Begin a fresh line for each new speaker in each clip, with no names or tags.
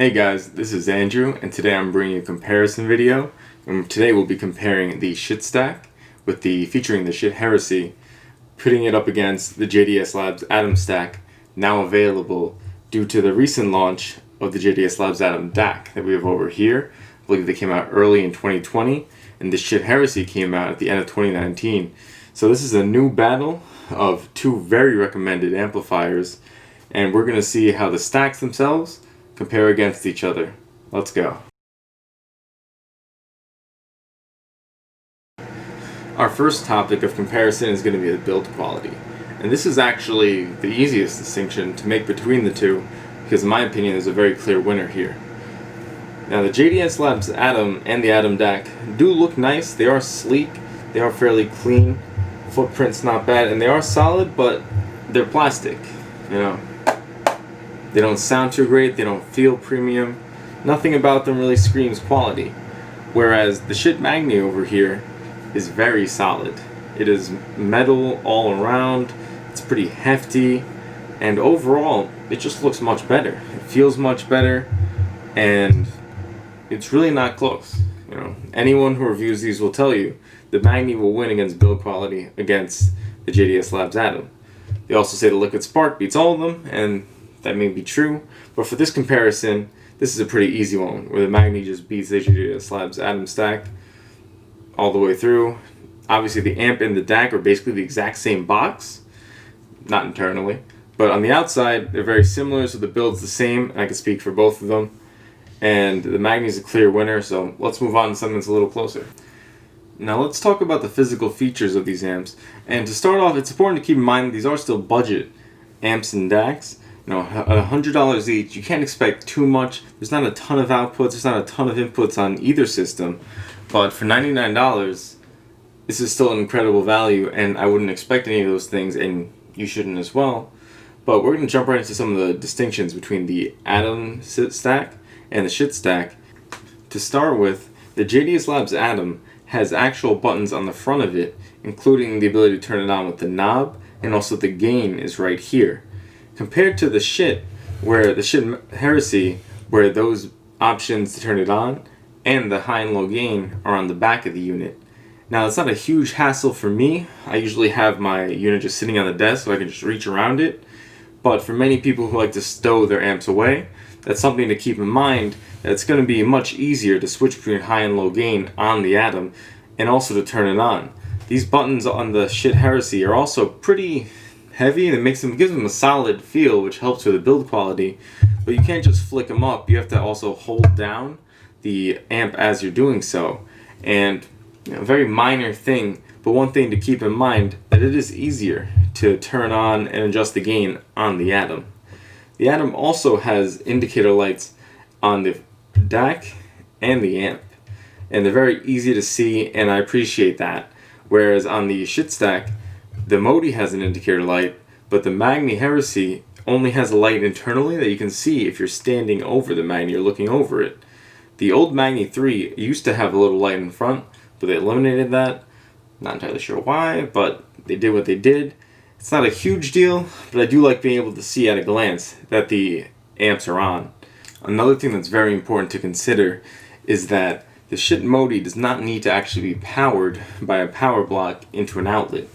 Hey guys, this is Andrew, and today I'm bringing you a comparison video. And today we'll be comparing the Schiit stack featuring the Schiit Heresy, putting it up against the JDS Labs Atom stack, now available due to the recent launch of the JDS Labs Atom DAC that we have over here. I believe they came out early in 2020, and the Schiit Heresy came out at the end of 2019. So this is a new battle of two very recommended amplifiers, and we're going to see how the stacks themselves compare against each other. Let's go. Our first topic of comparison is going to be the build quality. And this is actually the easiest distinction to make between the two, because in my opinion there's a very clear winner here. Now the JDS Labs Atom and the Atom DAC do look nice. They are sleek, they are fairly clean, footprint's not bad, and they are solid, but they're plastic, you know. They don't sound too great, they don't feel premium. Nothing about them really screams quality. Whereas the Schiit Magni over here is very solid. It is metal all around, it's pretty hefty, and overall it just looks much better. It feels much better, and it's really not close. You know, anyone who reviews these will tell you the Magni will win against build quality against the JDS Labs Atom. They also say the liquid spark beats all of them, and that may be true, but for this comparison, this is a pretty easy one, where the Magni just beats the JDS Labs Atom stack all the way through. Obviously the amp and the DAC are basically the exact same box, not internally, but on the outside they're very similar, so the build's the same, and I can speak for both of them. And the Magni is a clear winner, so let's move on to something that's a little closer. Now let's talk about the physical features of these amps, and to start off, it's important to keep in mind that these are still budget amps and DACs. You know, at $100 each, you can't expect too much. There's not a ton of outputs, there's not a ton of inputs on either system, but for $99, this is still an incredible value, and I wouldn't expect any of those things, and you shouldn't as well. But we're going to jump right into some of the distinctions between the Atom stack and the Schiit stack. To start with, the JDS Labs Atom has actual buttons on the front of it, including the ability to turn it on with the knob, and also the gain is right here. Compared to the Schiit, where the Schiit Heresy, where those options to turn it on and the high and low gain are on the back of the unit. Now it's not a huge hassle for me. I usually have my unit just sitting on the desk so I can just reach around it. But for many people who like to stow their amps away, that's something to keep in mind, that it's going to be much easier to switch between high and low gain on the Atom, and also to turn it on. These buttons on the Schiit Heresy are also pretty heavy, and it gives them a solid feel, which helps with the build quality. But you can't just flick them up, you have to also hold down the amp as you're doing so. And you know, a very minor thing, but one thing to keep in mind, that it is easier to turn on and adjust the gain on the Atom. The Atom also has indicator lights on the DAC and the amp, and they're very easy to see, and I appreciate that. Whereas on the Schiit stack, the Modi has an indicator light, but the Magni Heresy only has a light internally that you can see if you're standing over the Magni or looking over it. The old Magni 3 used to have a little light in front, but they eliminated that. Not entirely sure why, but they did what they did. It's not a huge deal, but I do like being able to see at a glance that the amps are on. Another thing that's very important to consider is that the Schiit Modi does not need to actually be powered by a power block into an outlet,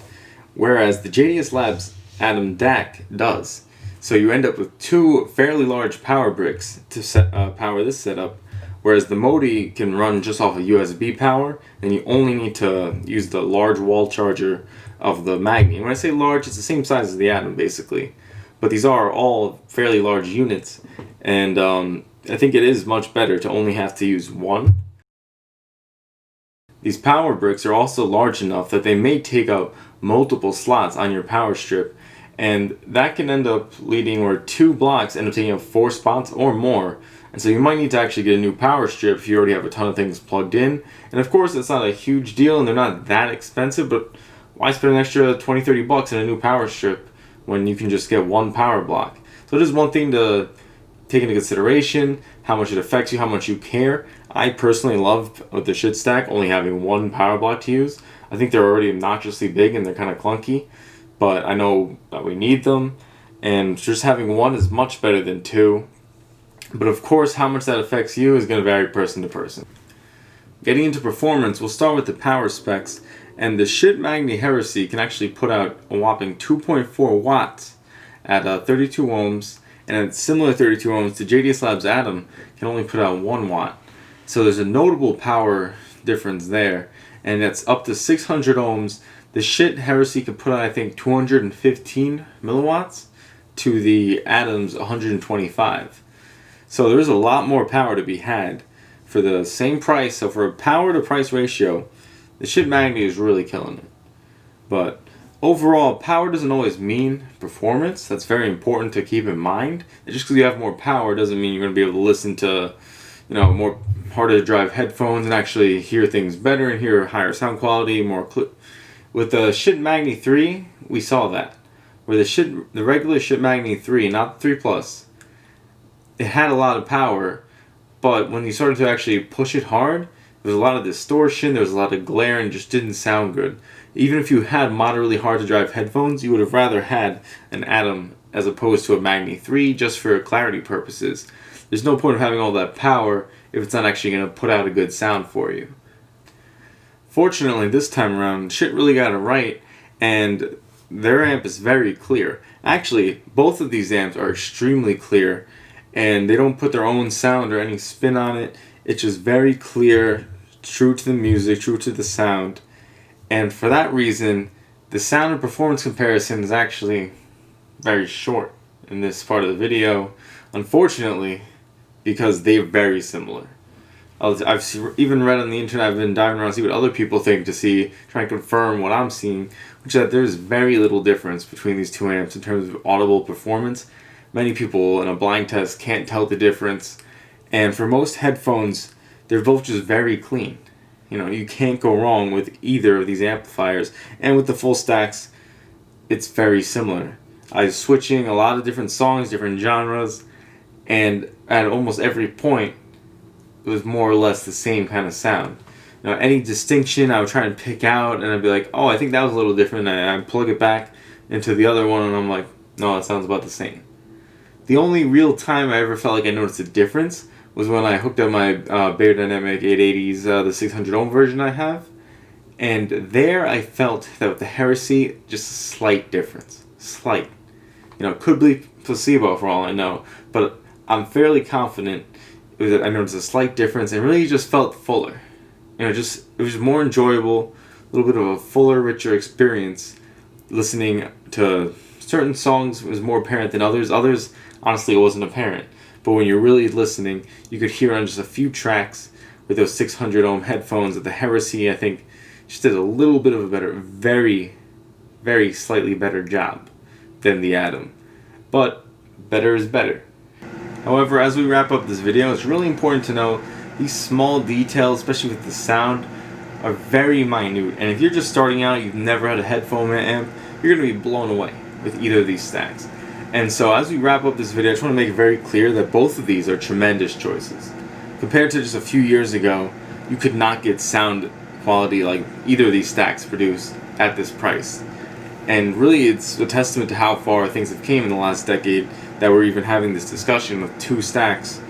whereas the JDS Labs Atom DAC does. So you end up with two fairly large power bricks to power this setup, whereas the Modi can run just off of USB power, and you only need to use the large wall charger of the Magni. And when I say large, it's the same size as the Atom basically, but these are all fairly large units, and I think it is much better to only have to use one. These power bricks are also large enough that they may take up multiple slots on your power strip, and that can end up leading where two blocks end up taking up 4 spots or more. And so you might need to actually get a new power strip if you already have a ton of things plugged in. And of course it's not a huge deal and they're not that expensive, but why spend an extra 20-30 bucks on a new power strip when you can just get one power block? So it is one thing to take into consideration, how much it affects you, how much you care. I personally love with the Schiit stack only having one power block to use. I think they're already obnoxiously big and they're kind of clunky, but I know that we need them, and just having one is much better than two. But of course, how much that affects you is going to vary person to person. Getting into performance, we'll start with the power specs, and the Schiit Magni Heresy can actually put out a whopping 2.4 watts at 32 ohms, and at similar 32 ohms to JDS Labs Atom can only put out 1 watt. So there's a notable power difference there, and that's up to 600 ohms. The Schiit Heresy can put out, I think, 215 milliwatts to the Atom's 125. So there's a lot more power to be had for the same price. So for a power to price ratio, the Schiit Magni is really killing it. But overall, power doesn't always mean performance. That's very important to keep in mind. And just because you have more power doesn't mean you're going to be able to listen to, more harder to drive headphones and actually hear things better and hear higher sound quality, more with the Schiit Magni 3, we saw that. Where the regular Schiit Magni 3, not the 3 Plus, it had a lot of power, but when you started to actually push it hard, there was a lot of distortion, there was a lot of glare, and it just didn't sound good. Even if you had moderately hard to drive headphones, you would have rather had an Atom as opposed to a Magni 3 just for clarity purposes. There's no point of having all that power if it's not actually going to put out a good sound for you. Fortunately, this time around, Schiit really got it right, and their amp is very clear. Actually, both of these amps are extremely clear, and they don't put their own sound or any spin on it. It's just very clear, true to the music, true to the sound. And for that reason, the sound and performance comparison is actually very short in this part of the video, unfortunately, because they're very similar. I've even read on the internet, I've been diving around to see what other people think to try and confirm what I'm seeing, which is that there's very little difference between these two amps in terms of audible performance. Many people in a blind test can't tell the difference, and for most headphones, they're both just very clean. You can't go wrong with either of these amplifiers, and with the full stacks, it's very similar. I was switching a lot of different songs, different genres, and at almost every point, it was more or less the same kind of sound. Any distinction I would try and pick out, and I'd be like, oh, I think that was a little different, and I plug it back into the other one, and I'm like, no, it sounds about the same. The only real time I ever felt like I noticed a difference was when I hooked up my Beyerdynamic 880s, the 600 ohm version I have, and there I felt that with the Heresy, just a slight difference. Slight. It could be placebo for all I know, but I'm fairly confident I noticed a slight difference, and really just felt fuller. It was more enjoyable, a little bit of a fuller, richer experience. Listening to certain songs was more apparent than others. Others, honestly, it wasn't apparent. But when you're really listening, you could hear on just a few tracks with those 600 ohm headphones. That the Heresy, I think, just did a little bit of a better, very, very slightly better job than the Atom. But better is better. However, as we wrap up this video, it's really important to know these small details, especially with the sound, are very minute. And if you're just starting out, you've never had a headphone amp, you're going to be blown away with either of these stacks. And so as we wrap up this video, I just want to make it very clear that both of these are tremendous choices. Compared to just a few years ago, you could not get sound quality like either of these stacks produce at this price. And really, it's a testament to how far things have came in the last decade that we're even having this discussion with two stacks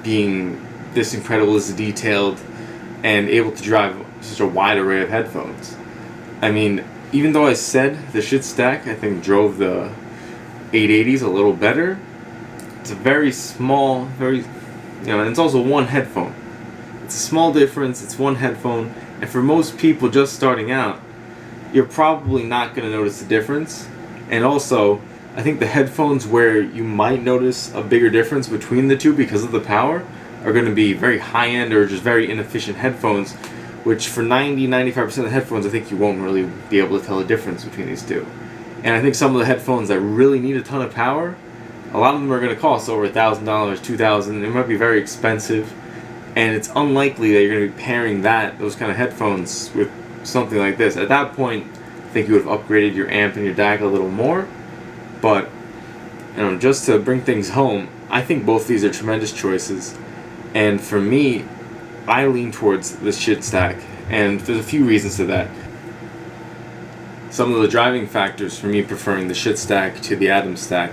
being this incredible, this detailed, and able to drive such a wide array of headphones. I mean, even though I said the Schiit stack, I think, drove the 880s a little better, it's a very small, and it's also one headphone. It's a small difference, it's one headphone, and for most people just starting out, you're probably not going to notice the difference. And also, I think the headphones where you might notice a bigger difference between the two because of the power are going to be very high-end or just very inefficient headphones, which for 90-95% of the headphones, I think you won't really be able to tell the difference between these two. And I think some of the headphones that really need a ton of power, a lot of them are going to cost over $1,000, $2,000. They might be very expensive, and it's unlikely that you're going to be pairing those kind of headphones with something like this. At that point, I think you would have upgraded your amp and your DAC a little more. But just to bring things home, I think both of these are tremendous choices. And for me, I lean towards the Schiit stack, and there's a few reasons to that. Some of the driving factors for me preferring the Schiit stack to the Atom stack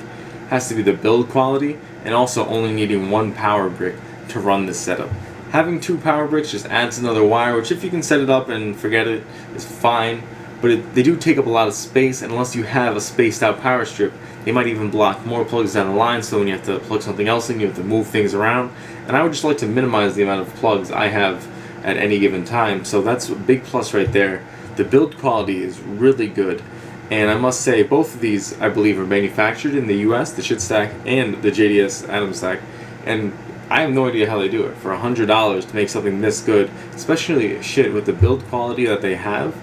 has to be the build quality and also only needing one power brick to run this setup. Having 2 power bricks just adds another wire, which if you can set it up and forget it, is fine, but they do take up a lot of space, and unless you have a spaced out power strip, they might even block more plugs down the line, so when you have to plug something else in, you have to move things around, and I would just like to minimize the amount of plugs I have at any given time, so that's a big plus right there. The build quality is really good, and I must say both of these I believe are manufactured in the US, the Schiit stack and the JDS Atom stack, and I have no idea how they do it. For $100 to make something this good, especially Schiit with the build quality that they have,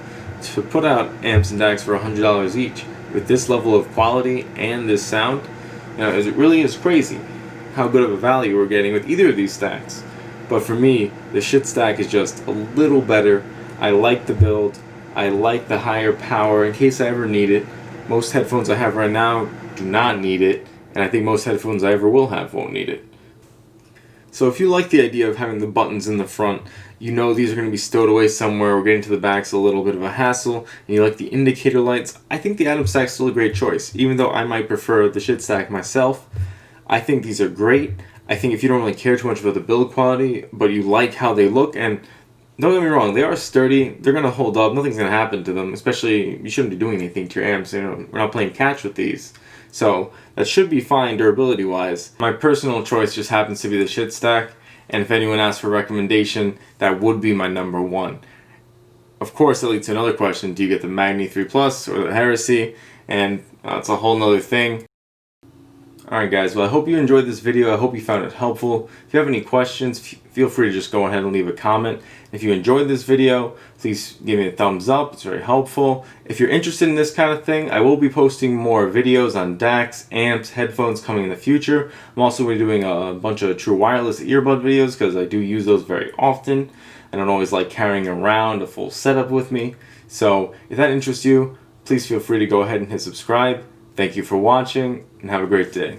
to put out amps and DACs for $100 each with this level of quality and this sound, it really is crazy how good of a value we're getting with either of these stacks. But for me, the Schiit stack is just a little better. I like the build. I like the higher power in case I ever need it. Most headphones I have right now do not need it, and I think most headphones I ever will have won't need it. So if you like the idea of having the buttons in the front, you know these are going to be stowed away somewhere, or getting to the back's a little bit of a hassle, and you like the indicator lights, I think the Atom stack's still a great choice. Even though I might prefer the Schiit stack myself, I think these are great. I think if you don't really care too much about the build quality, but you like how they look, and don't get me wrong, they are sturdy, they're going to hold up, nothing's going to happen to them, especially you shouldn't be doing anything to your amps, we're not playing catch with these. So that should be fine durability wise. My personal choice just happens to be the Schiit stack, and if anyone asks for a recommendation, that would be my number 1. Of course, that leads to another question: do you get the Magni 3 Plus or the Heresy? And it's a whole nother thing. Alright guys, well I hope you enjoyed this video, I hope you found it helpful. If you have any questions, feel free to just go ahead and leave a comment. If you enjoyed this video, please give me a thumbs up, it's very helpful. If you're interested in this kind of thing, I will be posting more videos on DACs, amps, headphones coming in the future. I'm also going to be doing a bunch of true wireless earbud videos because I do use those very often. I don't always like carrying around a full setup with me. So if that interests you, please feel free to go ahead and hit subscribe. Thank you for watching, and have a great day.